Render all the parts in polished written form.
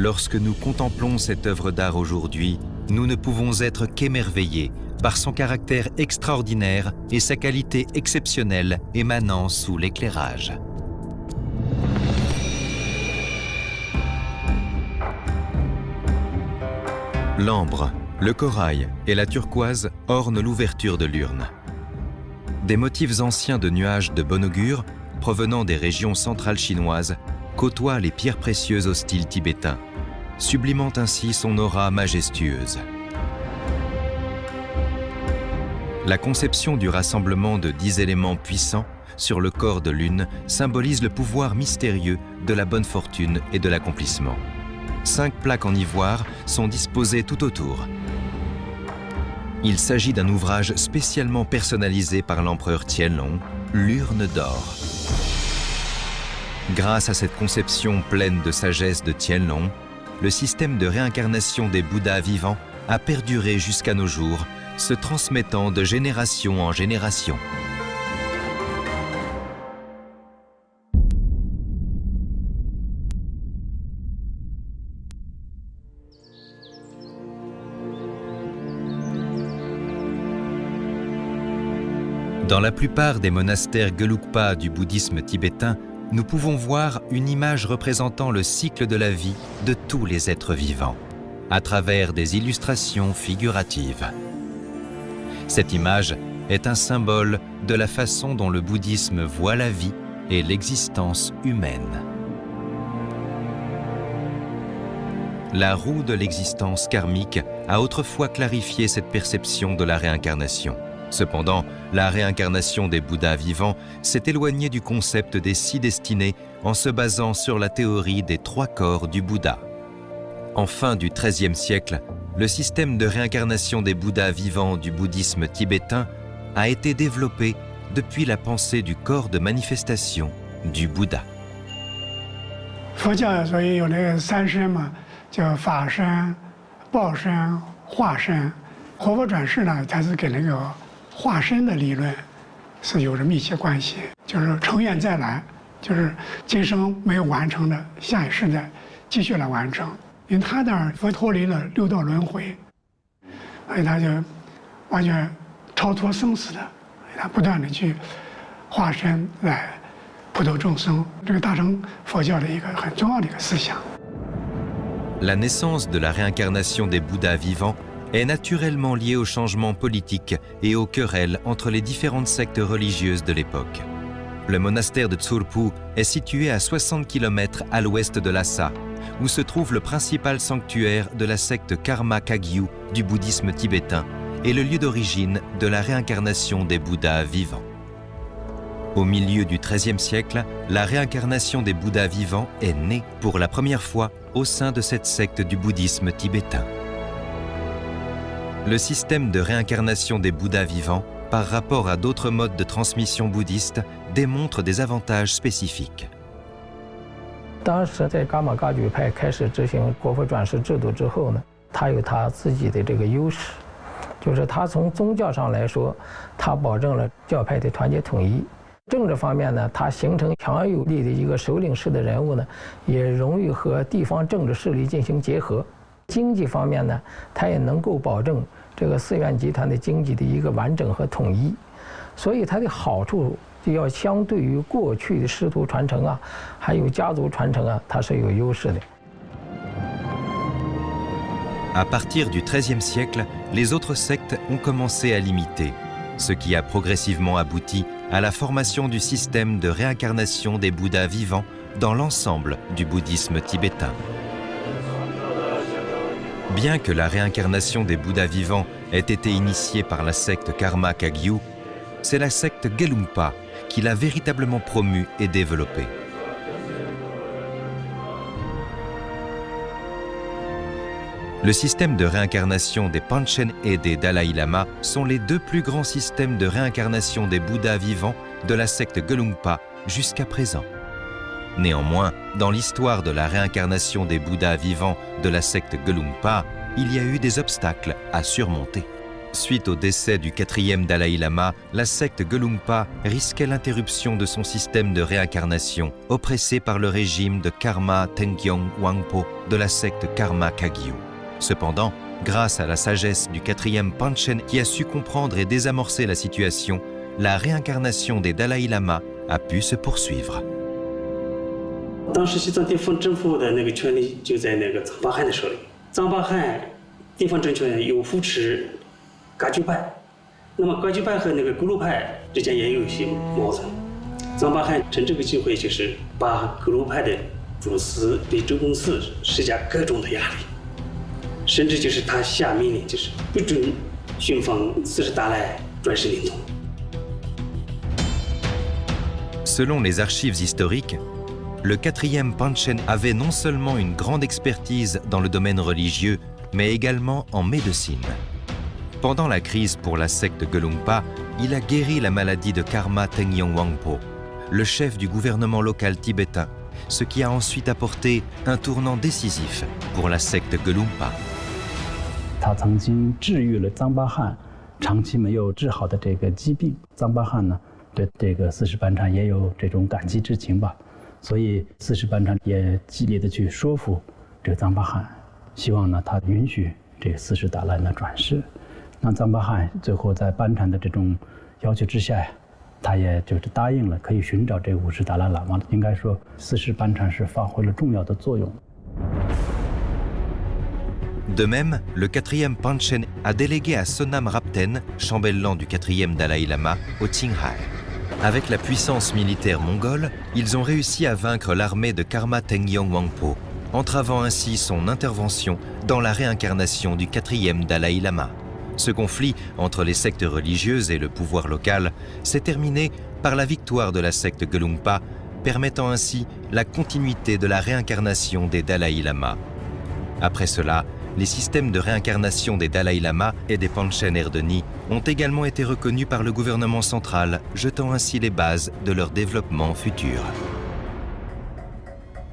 Lorsque nous contemplons cette œuvre d'art aujourd'hui, nous ne pouvons être qu'émerveillés par son caractère extraordinaire et sa qualité exceptionnelle émanant sous l'éclairage. L'ambre, le corail et la turquoise ornent l'ouverture de l'urne. Des motifs anciens de nuages de bon augure, provenant des régions centrales chinoises, côtoient les pierres précieuses au style tibétain, sublimant ainsi son aura majestueuse. La conception du rassemblement de 10 éléments puissants sur le corps de l'une symbolise le pouvoir mystérieux de la bonne fortune et de l'accomplissement. 5 plaques en ivoire sont disposées tout autour. Il s'agit d'un ouvrage spécialement personnalisé par l'empereur Tianlong, l'urne d'or. Grâce à cette conception pleine de sagesse de Tianlong, le système de réincarnation des Bouddhas vivants a perduré jusqu'à nos jours, se transmettant de génération en génération. Dans la plupart des monastères Gelugpa du bouddhisme tibétain, nous pouvons voir une image représentant le cycle de la vie de tous les êtres vivants, à travers des illustrations figuratives. Cette image est un symbole de la façon dont le bouddhisme voit la vie et l'existence humaine. La roue de l'existence karmique a autrefois clarifié cette perception de la réincarnation. Cependant, la réincarnation des Bouddhas vivants s'est éloignée du concept des 6 destinées en se basant sur la théorie des 3 corps du Bouddha. En fin du XIIIe siècle, le système de réincarnation des Bouddhas vivants du bouddhisme tibétain a été développé depuis la pensée du corps de manifestation du Bouddha. 佛教所以有那个3身嘛，叫法身、报身、化身。活佛转世呢，它是跟那个化身的理论是有着密切关系，就是成愿再来，就是今生没有完成的，下一世再继续来完成。因为他那儿佛脱离了6道轮回，所以他就完全超脱生死的，他不断的去化身来普度众生，这个大乘佛教的一个很重要的一个思想。La naissance de la réincarnation des Bouddhas vivants est naturellement liée au changement politique et aux querelles entre les différentes sectes religieuses de l'époque. Le monastère de Tsurpu est situé à 60 km à l'ouest de Lhasa, où se trouve le principal sanctuaire de la secte Karma Kagyu du bouddhisme tibétain et le lieu d'origine de la réincarnation des Bouddhas vivants. Au milieu du XIIIe siècle, la réincarnation des Bouddhas vivants est née pour la première fois au sein de cette secte du bouddhisme tibétain. Le système de réincarnation des Bouddhas vivants, par rapport à d'autres modes de transmission bouddhiste, démontre des avantages spécifiques. 当时在噶玛噶举派开始执行活佛转世制度之后呢，它有它自己的这个优势，就是它从宗教上来说，它保证了教派的团结统一。政治方面呢，它形成强而有力的一个首领式的人物呢，也容易和地方政治势力进行结合。经济方面呢，它也能够保证这个寺院集团的经济的一个完整和统一，所以它的好处就要相对于过去的师徒传承啊，还有家族传承啊，它是有优势的。À partir du XIIIe siècle, les autres sectes ont commencé à l'imiter, ce qui a progressivement abouti à la formation du système de réincarnation des Bouddhas vivants dans l'ensemble du bouddhisme tibétain. Bien que la réincarnation des Bouddhas vivants ait été initiée par la secte Karma Kagyu, c'est la secte Gelugpa qui l'a véritablement promue et développée. Le système de réincarnation des Panchen et des Dalai Lama sont les 2 plus grands systèmes de réincarnation des Bouddhas vivants de la secte Gelugpa jusqu'à présent. Néanmoins, dans l'histoire de la réincarnation des Bouddhas vivants de la secte Gelugpa, il y a eu des obstacles à surmonter. Suite au décès du 4e Dalai Lama, la secte Gelugpa risquait l'interruption de son système de réincarnation, oppressé par le régime de Karma Tengyong Wangpo de la secte Karma Kagyu. Cependant, grâce à la sagesse du 4e Panchen qui a su comprendre et désamorcer la situation, la réincarnation des Dalai Lama a pu se poursuivre. 当时西藏地方政府的那个权力就在那个藏巴汗的手里，藏巴汗地方政权有扶持噶举派，那么噶举派和那个咕噜派之间也有一些矛盾。藏巴汗趁这个机会，就是把咕噜派的主司对周公嗣施加各种的压力，甚至就是他下命令，就是不准寻访40达赖转世灵童。 Selon les archives historiques, le 4e Panchen avait non seulement une grande expertise dans le domaine religieux, mais également en médecine. Pendant la crise pour la secte Gelugpa, il a guéri la maladie de Karma Tengyong Wangpo, le chef du gouvernement local tibétain, ce qui a ensuite apporté un tournant décisif pour la secte Gelugpa. 他曾经治愈了藏巴汗长期没有治好的这个疾病，藏巴汗呢对这个四世班禅也有这种感激之情吧。 所以，四世班禅也极力的去说服这个藏巴汗，希望呢他允许这个四世达赖呢转世。那藏巴汗最后在班禅的这种要求之下呀，他也就是答应了，可以寻找这个五世达赖喇嘛。应该说，四世班禅是发挥了重要的作用。 De même, le 4e Panchen a délégué à Sonam Rapten, chambellan du 4e Dalai Lama, au Qinghai. Avec la puissance militaire mongole, ils ont réussi à vaincre l'armée de Karma Tengyong Wangpo, entravant ainsi son intervention dans la réincarnation du 4e Dalai Lama. Ce conflit entre les sectes religieuses et le pouvoir local s'est terminé par la victoire de la secte Gelugpa, permettant ainsi la continuité de la réincarnation des Dalai Lama. Après cela, les systèmes de réincarnation des Dalai Lama et des Panchen Erdeni ont également été reconnus par le gouvernement central, jetant ainsi les bases de leur développement futur.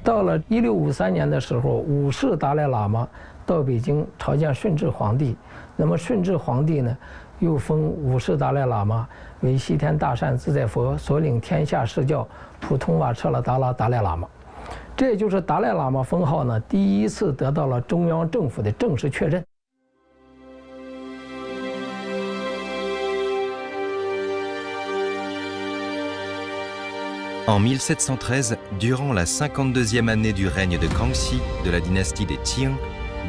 到了1653年的时候，五世达赖喇嘛到北京朝见顺治皇帝。那么顺治皇帝呢，又封五世达赖喇嘛为西天大善自在佛，所领天下释教普通瓦彻勒达拉达赖喇嘛。 这也就是达赖喇嘛封号呢，第一次得到了中央政府的正式确认。 En 1713, durant la 52e année du règne de Kangxi de la dynastie des Qing,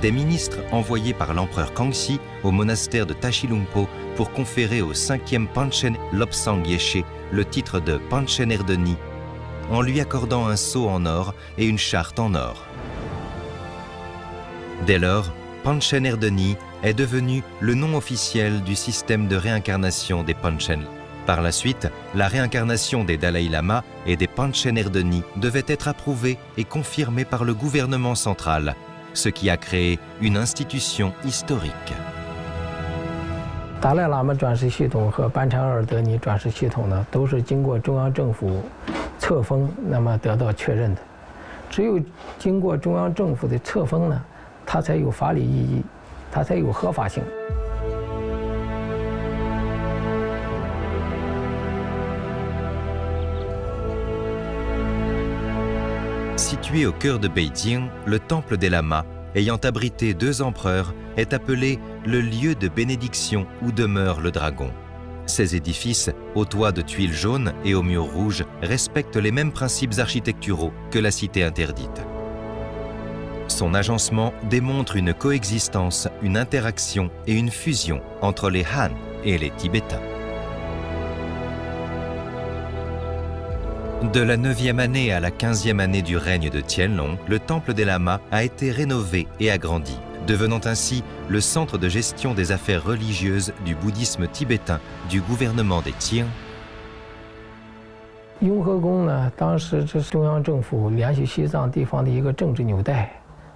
des ministres envoyés par l'empereur Kangxi au monastère de Tashilhunpo pour conférer au 5e Panchen Lobsang Yeshe le titre de Panchen Erdeni, en lui accordant un sceau en or et une charte en or. Dès lors, Panchen Erdeni est devenu le nom officiel du système de réincarnation des Panchen. Par la suite, la réincarnation des Dalai Lama et des Panchen Erdeni devait être approuvée et confirmée par le gouvernement central, ce qui a créé une institution historique. 达赖喇嘛转世系统和班禅尔德尼转世系统呢，都是经过中央政府册封，那么得到确认的。只有经过中央政府的册封呢，它才有法理意义，它才有合法性。 Situé au cœur de Beijing, le temple des lamas, ayant abrité 2 empereurs, est appelé le lieu de bénédiction où demeure le dragon. Ces édifices, aux toits de tuiles jaunes et aux murs rouges, respectent les mêmes principes architecturaux que la cité interdite. Son agencement démontre une coexistence, une interaction et une fusion entre les Han et les Tibétains. De la 9e année à la 15e année du règne de Qianlong, le temple des lamas a été rénové et agrandi, devenant ainsi le centre de gestion des affaires religieuses du bouddhisme tibétain du gouvernement des Qing. 雍和宫呢，当时这是中央政府联系西藏地方的一个政治纽带。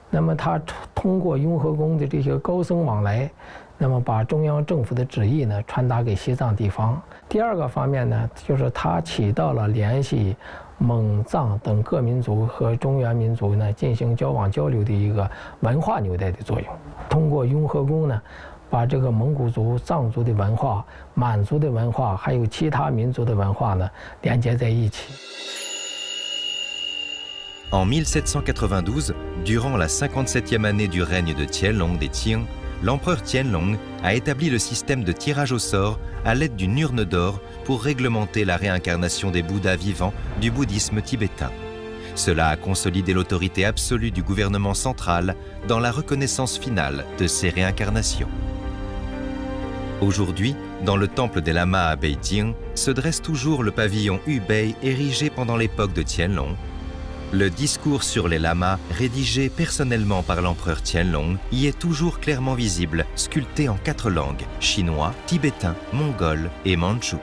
那么它通过雍和宫的这些高僧往来，那么把中央政府的旨意呢传达给西藏地方。第二个方面呢，就是它起到了联系蒙藏等各民族和中原民族呢进行交往交流的一个文化纽带的作用。通过雍和宫呢，把这个蒙古族、藏族的文化、满族的文化，还有其他民族的文化呢，连接在一起。En 1792, durant la 57e année du règne de Qianlong des Qing, l'empereur Qianlong a établi le système de tirage au sort à l'aide d'une urne d'or pour réglementer la réincarnation des Bouddhas vivants du bouddhisme tibétain. Cela a consolidé l'autorité absolue du gouvernement central dans la reconnaissance finale de ces réincarnations. Aujourd'hui, dans le temple des lamas à Beijing, se dresse toujours le pavillon Hubei érigé pendant l'époque de Qianlong. Le discours sur les lamas, rédigé personnellement par l'empereur Qianlong, y est toujours clairement visible, sculpté en 4 langues, chinois, tibétain, mongol et mandchou.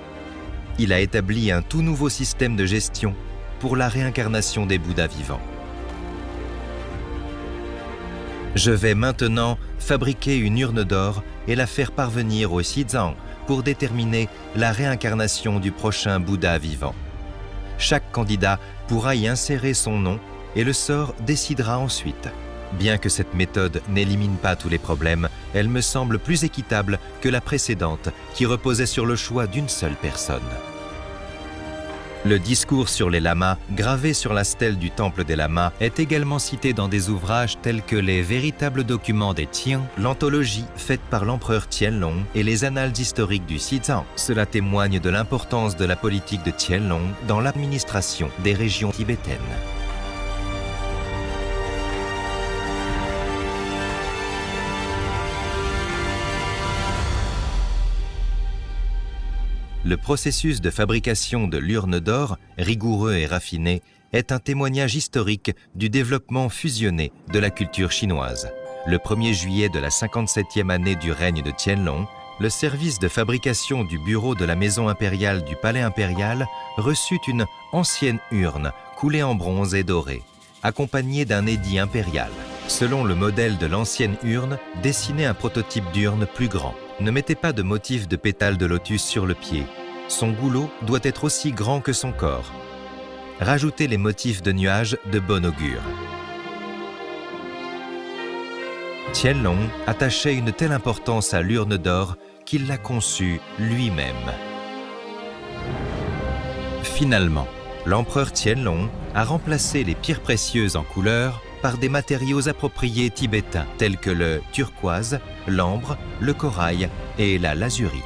Il a établi un tout nouveau système de gestion pour la réincarnation des Bouddhas vivants. Je vais maintenant fabriquer une urne d'or et la faire parvenir au Xizang pour déterminer la réincarnation du prochain Bouddha vivant. Chaque candidat pourra y insérer son nom et le sort décidera ensuite. Bien que cette méthode n'élimine pas tous les problèmes, elle me semble plus équitable que la précédente qui reposait sur le choix d'une seule personne. Le discours sur les lamas, gravé sur la stèle du temple des lamas, est également cité dans des ouvrages tels que les véritables documents des Qing, l'anthologie faite par l'empereur Qianlong et les annales historiques du Xizang. Cela témoigne de l'importance de la politique de Qianlong dans l'administration des régions tibétaines. Le processus de fabrication de l'urne d'or, rigoureux et raffiné, est un témoignage historique du développement fusionné de la culture chinoise. Le 1er juillet de la 57e année du règne de Qianlong, le service de fabrication du bureau de la maison impériale du palais impérial reçut une ancienne urne coulée en bronze et dorée, accompagnée d'un édit impérial. Selon le modèle de l'ancienne urne, dessinez un prototype d'urne plus grand. Ne mettez pas de motif de pétales de lotus sur le pied. Son goulot doit être aussi grand que son corps. Rajoutez les motifs de nuages de bon augure. Qianlong attachait une telle importance à l'urne d'or qu'il l'a conçue lui-même. Finalement, l'empereur Qianlong a remplacé les pierres précieuses en couleur par des matériaux appropriés tibétains tels que le turquoise, l'ambre, le corail et la lazurite.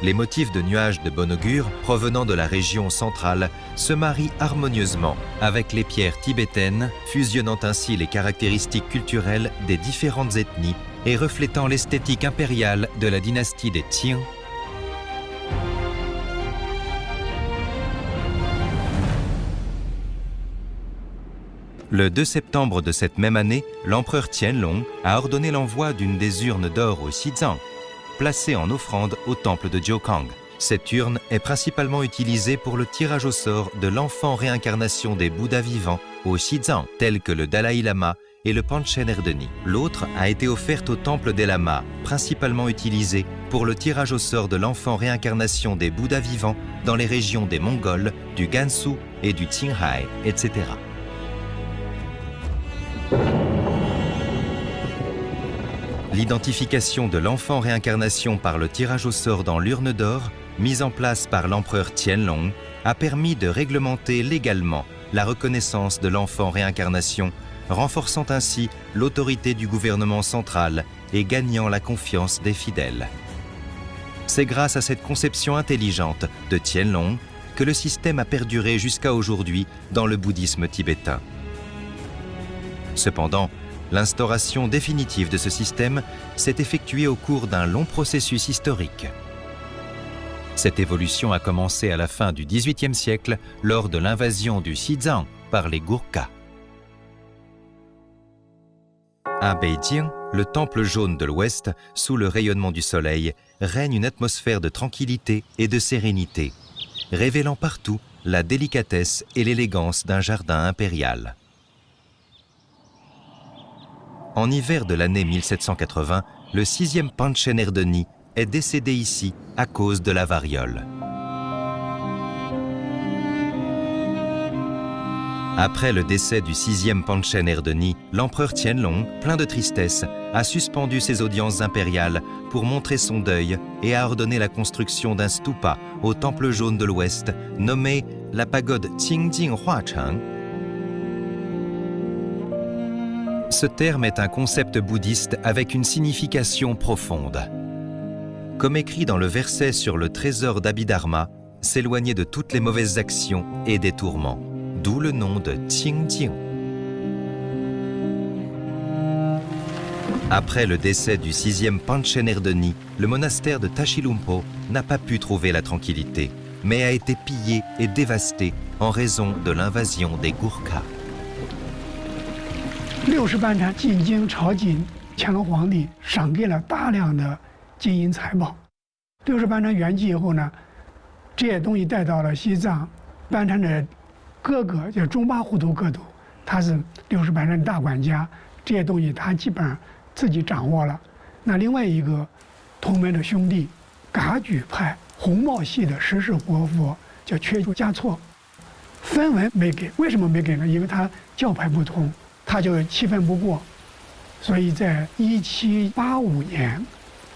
Les motifs de nuages de bon augure provenant de la région centrale se marient harmonieusement avec les pierres tibétaines, fusionnant ainsi les caractéristiques culturelles des différentes ethnies et reflétant l'esthétique impériale de la dynastie des Qing. Le 2 septembre de cette même année, l'empereur Qianlong a ordonné l'envoi d'une des urnes d'or au Xizang, placée en offrande au temple de Jiukang. Cette urne est principalement utilisée pour le tirage au sort de l'enfant réincarnation des Bouddhas vivants au Xizang, tels que le Dalai Lama et le Panchen Erdeni. L'autre a été offerte au temple des lamas, principalement utilisée pour le tirage au sort de l'enfant réincarnation des Bouddhas vivants dans les régions des Mongols, du Gansu et du Qinghai, etc. L'identification de l'enfant réincarnation par le tirage au sort dans l'urne d'or, mise en place par l'empereur Qianlong, a permis de réglementer légalement la reconnaissance de l'enfant réincarnation, renforçant ainsi l'autorité du gouvernement central et gagnant la confiance des fidèles. C'est grâce à cette conception intelligente de Qianlong que le système a perduré jusqu'à aujourd'hui dans le bouddhisme tibétain. Cependant, l'instauration définitive de ce système s'est effectuée au cours d'un long processus historique. Cette évolution a commencé à la fin du XVIIIe siècle lors de l'invasion du Xizang par les Gurkhas. À Beijing, le temple jaune de l'Ouest, sous le rayonnement du soleil, règne une atmosphère de tranquillité et de sérénité, révélant partout la délicatesse et l'élégance d'un jardin impérial. En hiver de l'année 1780, le 6e Panchen Erdeni est décédé ici à cause de la variole. Après le décès du 6e Panchen Erdeni, l'empereur Qianlong, plein de tristesse, a suspendu ses audiences impériales pour montrer son deuil et a ordonné la construction d'un stupa au temple jaune de l'Ouest, nommé la pagode Qingjing Huacheng. Ce terme est un concept bouddhiste avec une signification profonde. Comme écrit dans le verset sur le trésor d'Abhidharma, s'éloigner de toutes les mauvaises actions et des tourments, d'où le nom de Qingjing. Après le décès du 6e Panchen Erdeni, le monastère de Tashilhunpo n'a pas pu trouver la tranquillité, mais a été pillé et dévasté en raison de l'invasion des Gurkhas. 60班禅进京朝觐，乾隆皇帝赏给了大量的金银财宝。60班禅圆寂以后呢，这些东西带到了西藏，班禅的哥哥叫中巴糊涂各督，他是60班禅大管家，这些东西他基本上自己掌握了。那另外一个同门的兄弟，噶举派红帽系的十世活佛叫缺珠嘉措，分文没给。为什么没给呢？因为他教派不同，他就气愤不过，所以在1785年，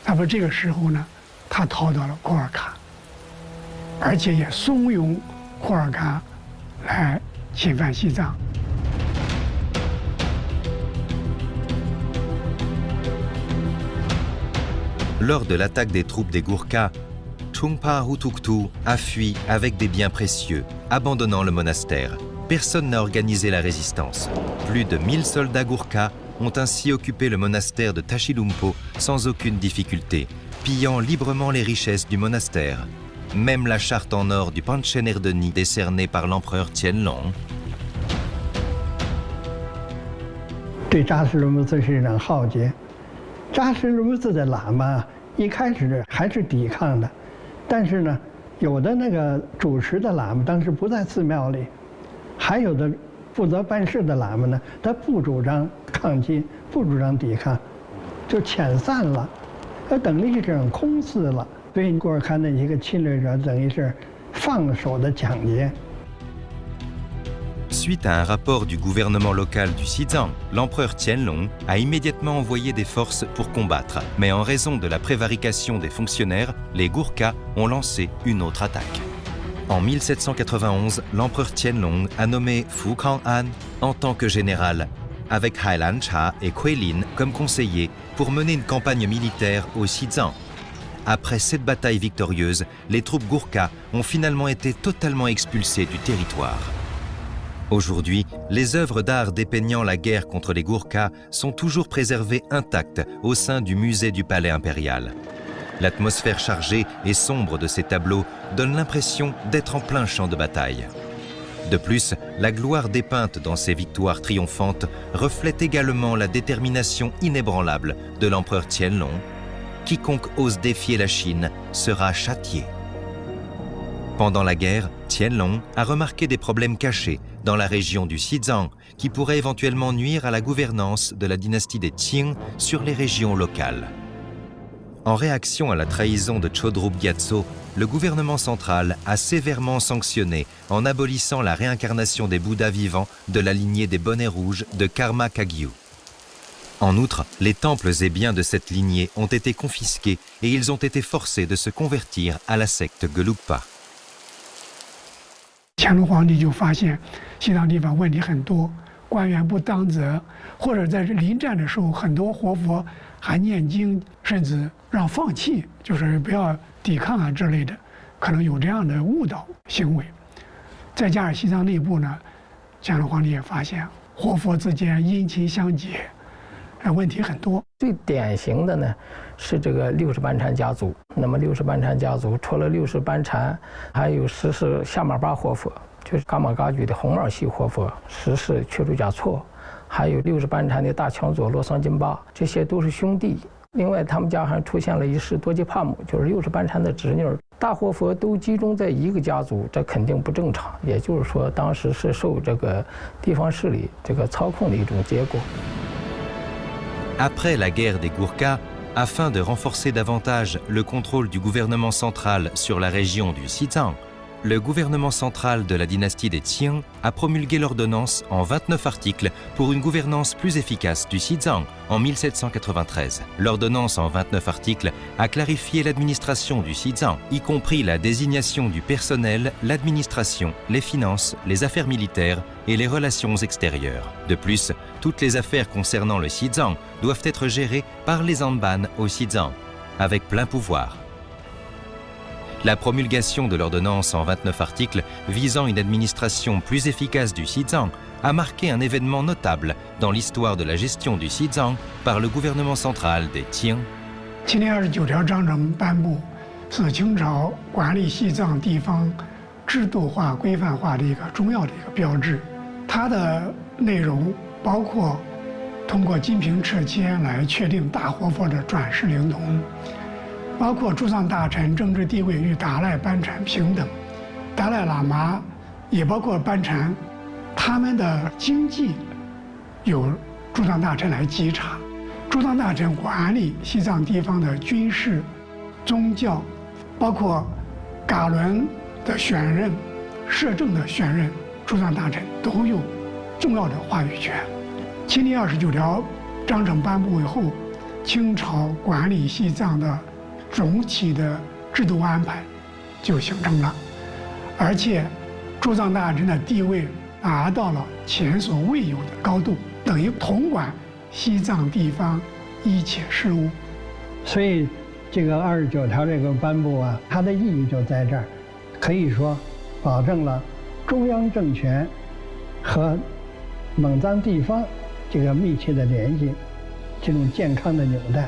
差不多这个时候呢，他逃到了库尔喀，而且也怂恿库尔喀来侵犯西藏。 Lors de l'attaque des troupes des Gurkhas, Chungpa Hutuktu a fui avec des biens précieux, abandonnant le monastère. Personne n'a organisé la résistance. Plus de 1000 soldats Gurkhas ont ainsi occupé le monastère de Tashilhunpo sans aucune difficulté, pillant librement les richesses du monastère. Même la charte en or du Panchen Erdeni décernée par l'empereur Qianlong. 对扎什伦布寺是一场浩劫。扎什伦布寺的喇嘛一开始还是抵抗的，但是呢，有的那个主持的喇嘛当时不在寺庙里，还有的负责办事的喇嘛呢，他不主张抗击，不主张抵抗，就遣散了，等于是这种空寺了。对库尔喀的一个侵略者，等于是放手的抢劫。 Suite à un rapport du gouvernement local du Xizang, l'empereur Qianlong a immédiatement envoyé des forces pour combattre. Mais en raison de la prévarication des fonctionnaires, les Gurkhas ont lancé une autre attaque. En 1791, l'empereur Qianlong a nommé Fu Kang'an en tant que général, avec Hailan Cha et Kuei-lin comme conseillers pour mener une campagne militaire au Xizang. Après cette bataille victorieuse, les troupes Gurkhas ont finalement été totalement expulsées du territoire. Aujourd'hui, les œuvres d'art dépeignant la guerre contre les Gurkhas sont toujours préservées intactes au sein du musée du palais impérial. L'atmosphère chargée et sombre de ces tableaux donne l'impression d'être en plein champ de bataille. De plus, la gloire dépeinte dans ces victoires triomphantes reflète également la détermination inébranlable de l'empereur Qianlong. Quiconque ose défier la Chine sera châtié. Pendant la guerre, Qianlong a remarqué des problèmes cachés dans la région du Xizang qui pourraient éventuellement nuire à la gouvernance de la dynastie des Qing sur les régions locales. En réaction à la trahison de Chodrup Gyatso, le gouvernement central a sévèrement sanctionné en abolissant la réincarnation des Bouddhas vivants de la lignée des bonnets rouges de Karma Kagyu. En outre, les temples et biens de cette lignée ont été confisqués et ils ont été forcés de se convertir à la secte Gelugpa. 乾隆皇帝就发现西藏地方问题很多，官员不当责，或者在临战的时候，很多活佛还念经，甚至让放弃，就是不要抵抗啊之类的，可能有这样的误导行为。再加上西藏内部呢，乾隆皇帝也发现活佛之间姻亲相结，问题很多。最典型的呢是这个60班禅家族。那么60班禅家族除了60班禅，还有10世夏玛巴活佛，就是噶玛噶举的红帽系活佛，10世缺珠嘉措，还有60班禅的大强佐洛桑金巴，这些都是兄弟。另外，他们家还出现了一世多吉帕姆，就是60班禅的侄女。大活佛都集中在一个家族，这肯定不正常。也就是说，当时是受这个地方势力这个操控的一种结果。 Après la guerre des Gurkhas, afin de renforcer davantage le contrôle du gouvernement central sur la région du Xizang, le gouvernement central de la dynastie des Qing a promulgué l'ordonnance en 29 articles pour une gouvernance plus efficace du Xizang en 1793. L'ordonnance en 29 articles a clarifié l'administration du Xizang, y compris la désignation du personnel, l'administration, les finances, les affaires militaires et les relations extérieures. De plus, toutes les affaires concernant le Xizang doivent être gérées par les Anban au Xizang, avec plein pouvoir. La promulgation de l'ordonnance en 29 articles visant une administration plus efficace du Xizang a marqué un événement notable dans l'histoire de la gestion du Xizang par le gouvernement central des Qing. 7年29条章程颁布，是清朝管理西藏地方制度化、规范化的一个重要的一个标志。它的内容包括通过金瓶撤迁来确定大活佛的转世灵童。 包括驻藏大臣政治地位与达赖班禅平等，达赖喇嘛也包括班禅，他们的经济由驻藏大臣来稽查，驻藏大臣管理西藏地方的军事、宗教，包括噶伦的选任、摄政的选任，驻藏大臣都有重要的话语权。7年29条章程颁布以后，清朝管理西藏的 总体的制度安排就形成了，而且驻藏大臣的地位达到了前所未有的高度，等于统管西藏地方一切事务。所以，这个29条这个颁布啊，它的意义就在这儿，可以说保证了中央政权和蒙藏地方这个密切的联系，这种健康的纽带，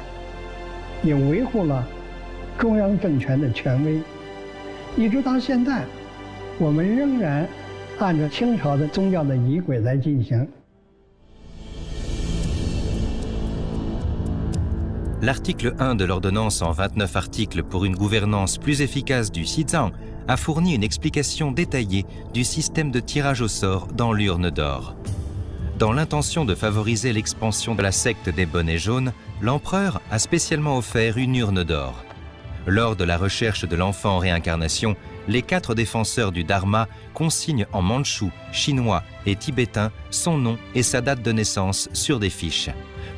也维护了 中央政权的权威，一直到现在，我们仍然按照清朝的宗教的仪轨来进行。 L'article 1 de l'ordonnance en 29 articles pour une gouvernance plus efficace du Xizang a fourni une explication détaillée du système de tirage au sort dans l'urne d'or. Dans l'intention de favoriser l'expansion de la secte des bonnets jaunes, l'empereur a spécialement offert une urne d'or. Lors de la recherche de l'enfant en réincarnation, les 4 défenseurs du Dharma consignent en mandchou, chinois et tibétain son nom et sa date de naissance sur des fiches,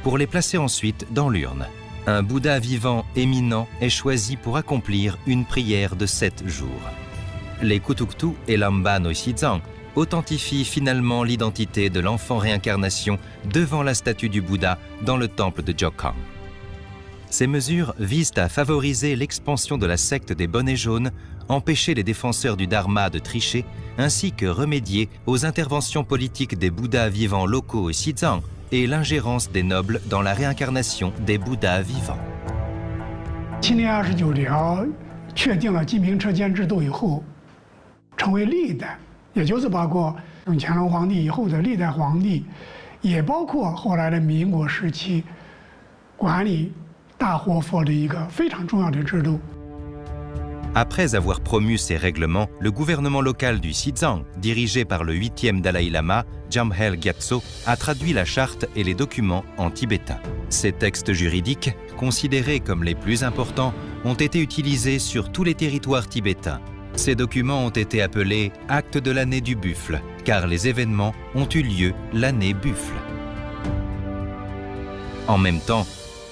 pour les placer ensuite dans l'urne. Un Bouddha vivant éminent est choisi pour accomplir une prière de 7 jours. Les Kutuktu et l'Amban au Xizang authentifient finalement l'identité de l'enfant réincarnation devant la statue du Bouddha dans le temple de Jokhang. Ces mesures visent à favoriser l'expansion de la secte des bonnets jaunes, empêcher les défenseurs du Dharma de tricher, ainsi que remédier aux interventions politiques des Bouddhas vivants locaux au Xizang et l'ingérence des nobles dans la réincarnation des Bouddhas vivants. 7年29条确定了金瓶撤迁制度以后，成为历代，也就是包括从乾隆皇帝以后的历代皇帝，也包括后来的民国时期管理 Après avoir promu ces règlements, le gouvernement local du Xizang, dirigé par le 8e Dalai Lama, Jamhel Gyatso, a traduit la charte et les documents en tibétain. Ces textes juridiques, considérés comme les plus importants, ont été utilisés sur tous les territoires tibétains. Ces documents ont été appelés « Actes de l'année du buffle », car les événements ont eu lieu l'année buffle. En même temps,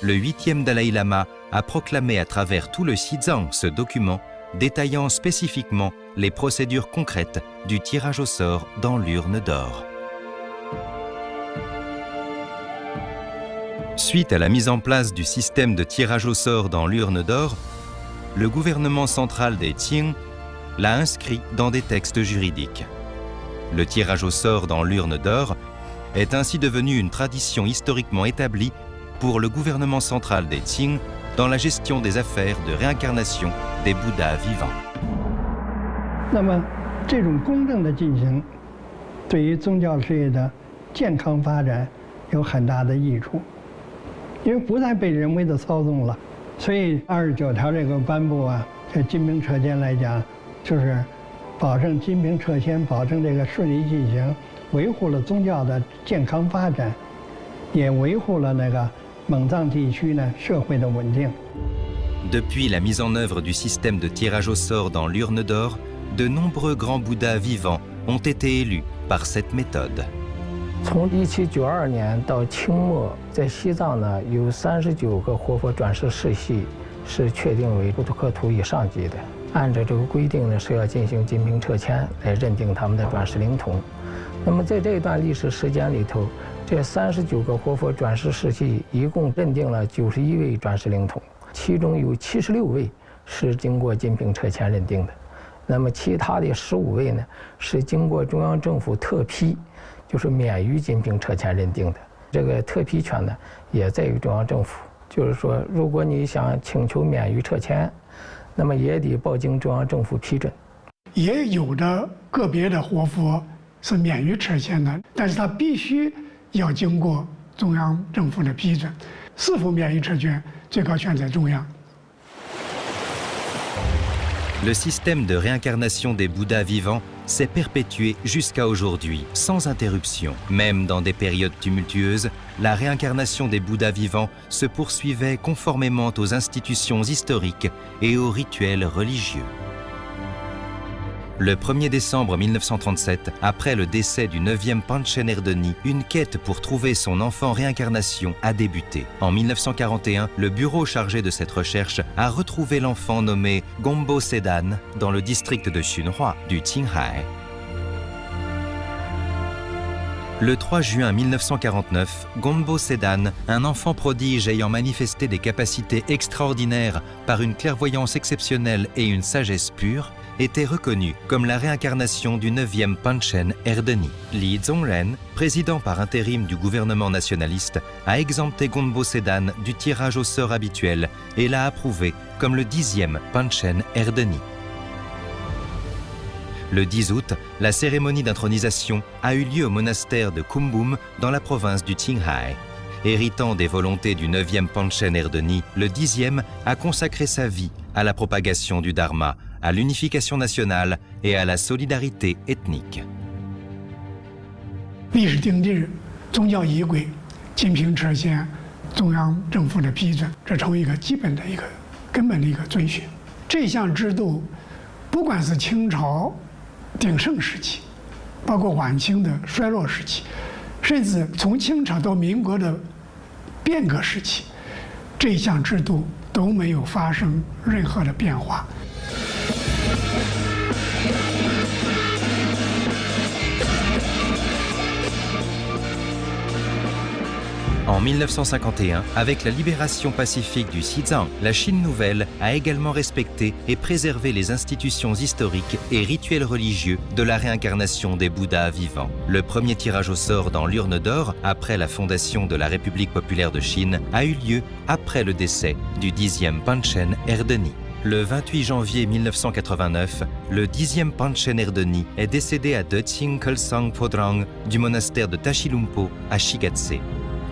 le 8e Dalai Lama a proclamé à travers tout le Xizang ce document détaillant spécifiquement les procédures concrètes du tirage au sort dans l'urne d'or. Suite à la mise en place du système de tirage au sort dans l'urne d'or, le gouvernement central des Qing l'a inscrit dans des textes juridiques. Le tirage au sort dans l'urne d'or est ainsi devenu une tradition historiquement établie pour le gouvernement central des Qing dans la gestion des affaires de réincarnation des Bouddhas vivants. 那么，这种公正的进行，对于宗教事业的健康发展有很大的益处，因为不再被人为的操纵了。所以29条这个颁布啊，这金瓶撤迁来讲，就是保证金瓶撤迁，保证这个顺利进行，维护了宗教的健康发展，也维护了那个 Depuis la mise en œuvre du système de tirage au sort dans l'urne d'or, de nombreux grands Bouddhas vivants ont été élus par cette méthode. 从1792年到清末，在西藏呢有39个活佛转世世系是确定为布图克图以上级的。按照这个规定呢，是要进行金瓶撤迁来认定他们的转世灵童。那么在这一段历史时间里头，这39个活佛转世世系一共认定了91位转世灵童，其中有76位是经过金瓶撤迁认定的。那么其他的15位呢，是经过中央政府特批。 就是免于金瓶撤迁认定的，这个特批权呢，也在于中央政府。就是说，如果你想请求免于撤迁，那么也得报经中央政府批准。也有的个别的活佛是免于撤迁的，但是他必须要经过中央政府的批准。是否免于撤迁，最高权在中央。 Le système de réincarnation des Bouddhas vivants s'est perpétué jusqu'à aujourd'hui, sans interruption. Même dans des périodes tumultueuses, la réincarnation des Bouddhas vivants se poursuivait conformément aux institutions historiques et aux rituels religieux. Le 1er décembre 1937, après le décès du 9e Panchen Erdeni, une quête pour trouver son enfant réincarnation a débuté. En 1941, le bureau chargé de cette recherche a retrouvé l'enfant nommé Gombo Sedan dans le district de Xunhua du Qinghai. Le 3 juin 1949, Gombo Sedan, un enfant prodige ayant manifesté des capacités extraordinaires par une clairvoyance exceptionnelle et une sagesse pure, était reconnu comme la réincarnation du 9e Panchen Erdeni. Li Zongren, président par intérim du gouvernement nationaliste, a exempté Gombo Sedan du tirage au sort habituel et l'a approuvé comme le 10e Panchen Erdeni. Le 10 août, la cérémonie d'intronisation a eu lieu au monastère de Kumbum dans la province du Qinghai. Héritant des volontés du 9e Panchen Erdeni, le 10e a consacré sa vie à la propagation du Dharma, à l'unification nationale et à la solidarité ethnique. 历史定制、宗教仪轨、金瓶撤迁、中央政府的批准，这成为一个基本的一个根本的一个遵循。这项制度，不管是清朝鼎盛时期，包括晚清的衰落时期，甚至从清朝到民国的变革时期，这项制度都没有发生任何的变化。 En 1951, avec la libération pacifique du Xizang, la Chine nouvelle a également respecté et préservé les institutions historiques et rituels religieux de la réincarnation des Bouddhas vivants. Le premier tirage au sort dans l'urne d'or, après la fondation de la République populaire de Chine, a eu lieu après le décès du 10e Panchen Erdeni. Le 28 janvier 1989, le 10e Panchen Erdeni est décédé à Deching Kelsang Phodrang du monastère de Tashilumpo à Shigatse.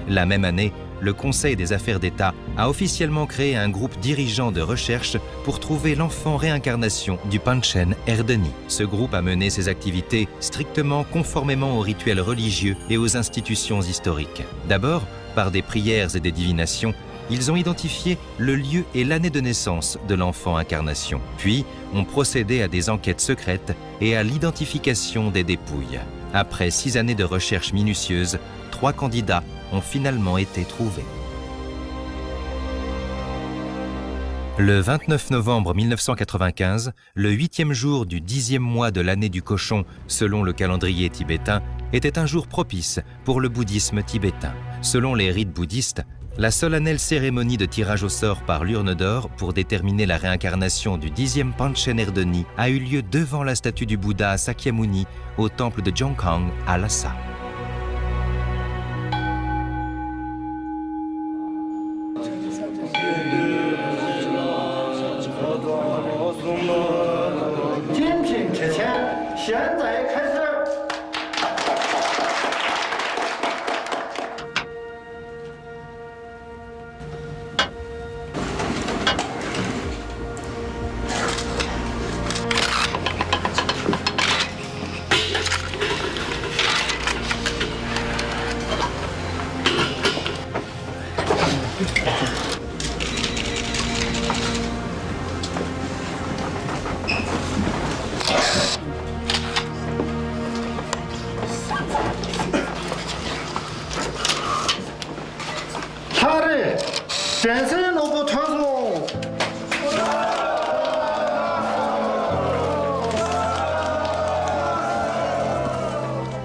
La même année, le Conseil des affaires d'État a officiellement créé un groupe dirigeant de recherche pour trouver l'enfant réincarnation du Panchen Erdeni. Ce groupe a mené ses activités strictement conformément aux rituels religieux et aux institutions historiques. D'abord, par des prières et des divinations, ils ont identifié le lieu et l'année de naissance de l'enfant incarnation. Puis, ont procédé à des enquêtes secrètes et à l'identification des dépouilles. Après 6 années de recherche minutieuse, 3 candidats ont finalement été trouvés. Le 29 novembre 1995, le 8e jour du 10e mois de l'année du cochon, selon le calendrier tibétain, était un jour propice pour le bouddhisme tibétain. Selon les rites bouddhistes, la solennelle cérémonie de tirage au sort par l'urne d'or pour déterminer la réincarnation du 10e Panchen Erdeni a eu lieu devant la statue du Bouddha Sakyamuni au temple de Jongkang à Lhasa.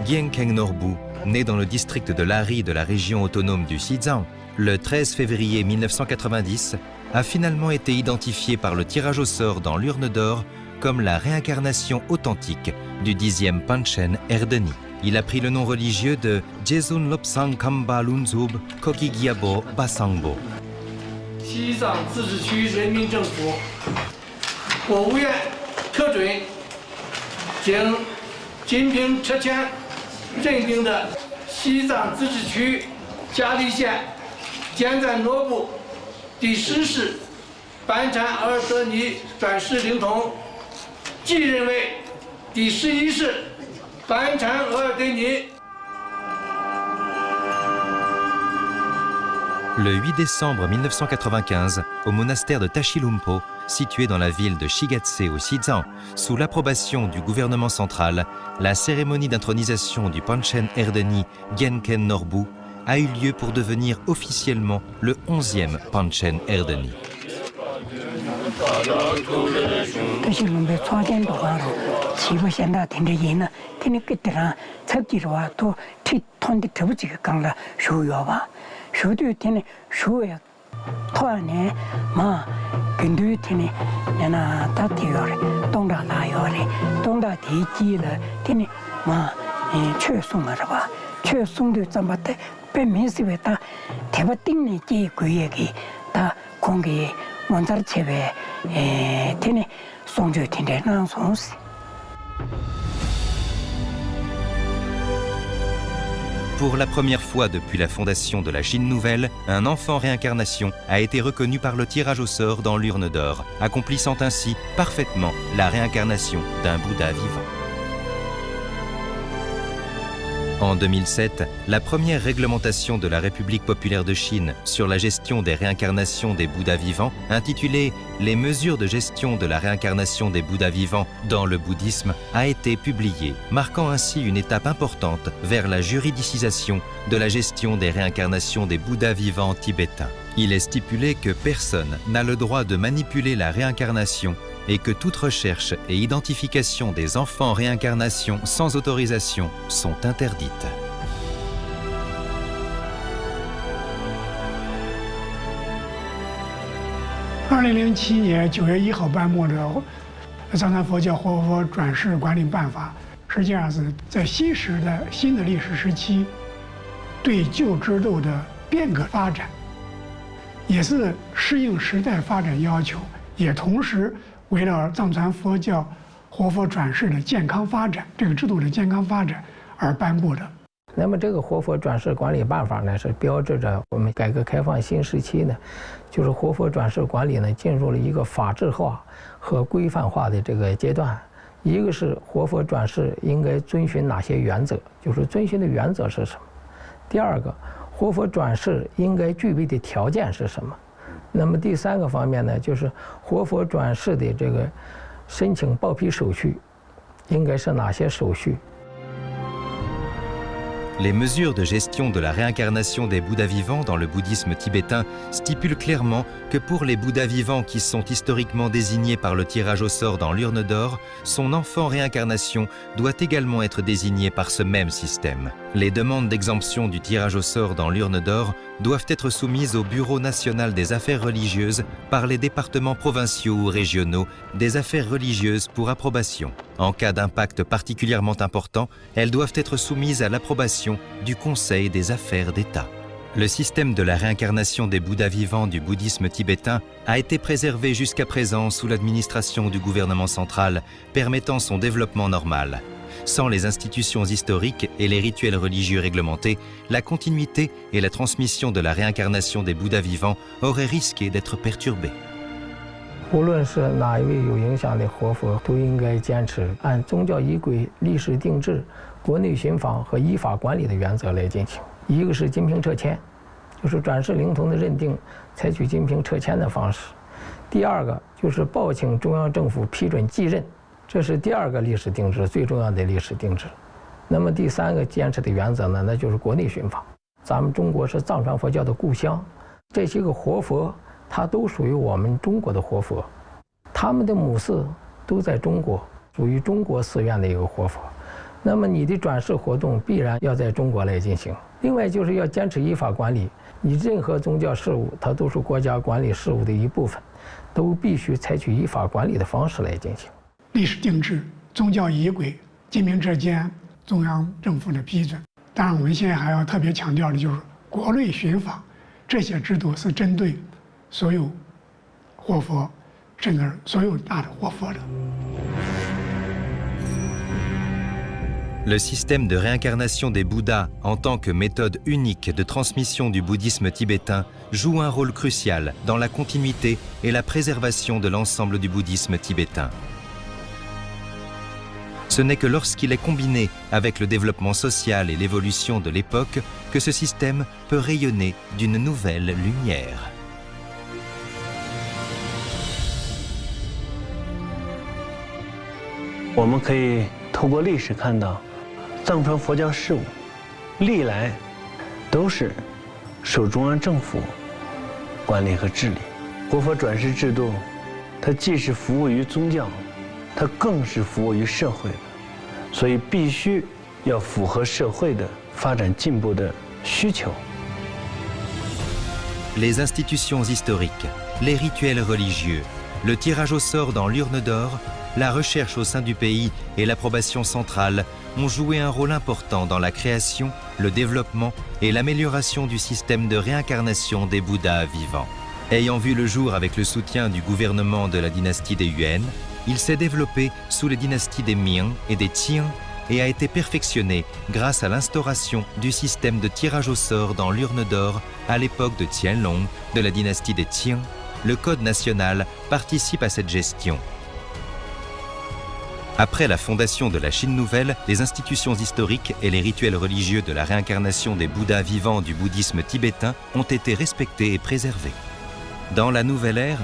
Gyenkeng Norbu, né dans le district de Lari de la région autonome du Xizang, le 13 février 1990, a finalement été identifié par le tirage au sort dans l'urne d'or comme la réincarnation authentique du 10e Panchen Erdeni. Il a pris le nom religieux de Jesun Lobsang Kamba Lunzub Kokigyabo Basangbo. 西藏自治区人民政府国务院特准经金平车前认定的西藏自治区嘉利县坚赞诺布第10世班禅额尔德尼转世灵童，继任为第11世班禅额尔德尼。 Le 8 décembre 1995, au monastère de Tashilhunpo, situé dans la ville de Shigatse au Xizang, sous l'approbation du gouvernement central, la cérémonie d'intronisation du Panchen Erdeni Gyenken Norbu a eu lieu pour devenir officiellement le 11e Panchen Erdeni. 쇼도 되네 쇼야 토안에 마 근도 되네 내가 다티요래 동다 나요래 동다 대기를 되네 마 최송을 봐 최송도 잠바때 배민스베다 대바띵네 지 구역이 다 공기 원자를 체베 되네 송조 되네 난 송스 Pour la première fois depuis la fondation de la Chine nouvelle, un enfant réincarnation a été reconnu par le tirage au sort dans l'urne d'or, accomplissant ainsi parfaitement la réincarnation d'un Bouddha vivant. En 2007, la première réglementation de la République populaire de Chine sur la gestion des réincarnations des Bouddhas vivants, intitulée « Les mesures de gestion de la réincarnation des Bouddhas vivants dans le bouddhisme », a été publiée, marquant ainsi une étape importante vers la juridicisation de la gestion des réincarnations des Bouddhas vivants tibétains. Il est stipulé que personne n'a le droit de manipuler la réincarnation et que toute recherche et identification des enfants en réincarnation sans autorisation sont interdites. En 2007年9月1号颁布的藏传佛教活佛转世管理办法，实际上是在新的历史时期对旧制度的变革发展，也是适应时代发展要求，也同时 为了藏传佛教活佛转世的健康发展，这个制度的健康发展而颁布的。那么这个活佛转世管理办法呢，是标志着我们改革开放新时期呢，就是活佛转世管理呢进入了一个法治化和规范化的这个阶段。一个是活佛转世应该遵循哪些原则，就是遵循的原则是什么；第二个，活佛转世应该具备的条件是什么。 那么第三个方面呢，就是活佛转世的这个申请报批手续，应该是哪些手续？ Les mesures de gestion de la réincarnation des Bouddhas vivants dans le bouddhisme tibétain stipulent clairement que pour les Bouddhas vivants qui sont historiquement désignés par le tirage au sort dans l'urne d'or, son enfant réincarnation doit également être désigné par ce même système. Les demandes d'exemption du tirage au sort dans l'urne d'or doivent être soumises au Bureau national des affaires religieuses par les départements provinciaux ou régionaux des affaires religieuses pour approbation. En cas d'impact particulièrement important, elles doivent être soumises à l'approbation du Conseil des affaires d'État. Le système de la réincarnation des Bouddhas vivants du bouddhisme tibétain a été préservé jusqu'à présent sous l'administration du gouvernement central, permettant son développement normal. Sans les institutions historiques et les rituels religieux réglementés, la continuité et la transmission de la réincarnation des Bouddhas vivants auraient risqué d'être perturbées. 无论是哪一位有影响的活佛，都应该坚持按宗教仪轨、历史定制、国内寻访和依法管理的原则来进行。一个是金瓶撤迁，就是转世灵童的认定采取金瓶撤迁的方式；第二个就是报请中央政府批准继任，这是第二个历史定制最重要的历史定制。那么第三个坚持的原则呢，那就是国内寻访。咱们中国是藏传佛教的故乡，这些个活佛 它都属于我们中国的活佛，他们的母寺都在中国，属于中国寺院的一个活佛。那么你的转世活动必然要在中国来进行。另外就是要坚持依法管理，你任何宗教事务，它都是国家管理事务的一部分，都必须采取依法管理的方式来进行。历史定制、宗教仪轨、今明撤监，中央政府的批准。当然，我们现在还要特别强调的就是国内巡访，这些制度是针对所有活佛，甚至所有大的活佛的。Le système de réincarnation des Bouddhas en tant que méthode unique de transmission du bouddhisme tibétain joue un rôle crucial dans la continuité et la préservation de l'ensemble du bouddhisme tibétain. Ce n'est que lorsqu'il est combiné avec le développement social et l'évolution de l'époque que ce système peut rayonner d'une nouvelle lumière. 我们可以透过历史看到，藏传佛教事务历来都是受中央政府管理和治理。活佛转世制度，它既是服务于宗教，它更是服务于社会的，所以必须要符合社会的发展进步的需求。Les institutions historiques, les rituels religieux, le tirage au sort dans l'urne d'or, la recherche au sein du pays et l'approbation centrale ont joué un rôle important dans la création, le développement et l'amélioration du système de réincarnation des Bouddhas vivants. Ayant vu le jour avec le soutien du gouvernement de la dynastie des Yuan, il s'est développé sous les dynasties des Ming et des Qing et a été perfectionné grâce à l'instauration du système de tirage au sort dans l'urne d'or à l'époque de Qianlong de la dynastie des Qing. Le Code national participe à cette gestion. Après la fondation de la Chine nouvelle, les institutions historiques et les rituels religieux de la réincarnation des Bouddhas vivants du bouddhisme tibétain ont été respectés et préservés. Dans la nouvelle ère,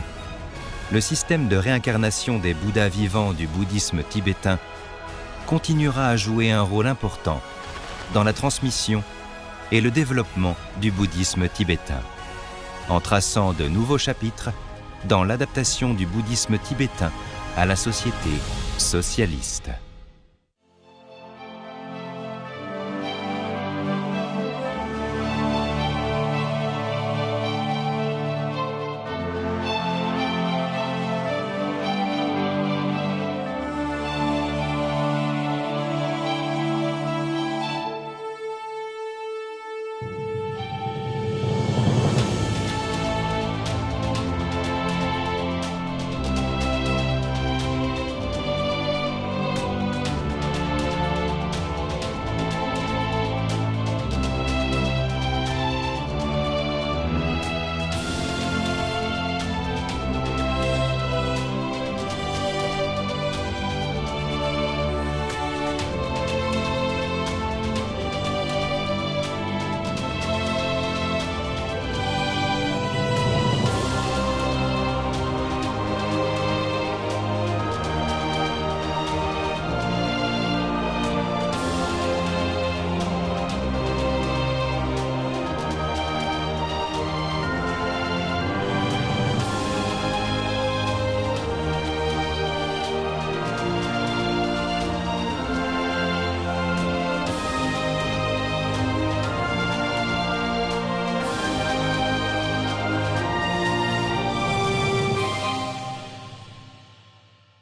le système de réincarnation des Bouddhas vivants du bouddhisme tibétain continuera à jouer un rôle important dans la transmission et le développement du bouddhisme tibétain, en traçant de nouveaux chapitres dans l'adaptation du bouddhisme tibétain à la société socialiste.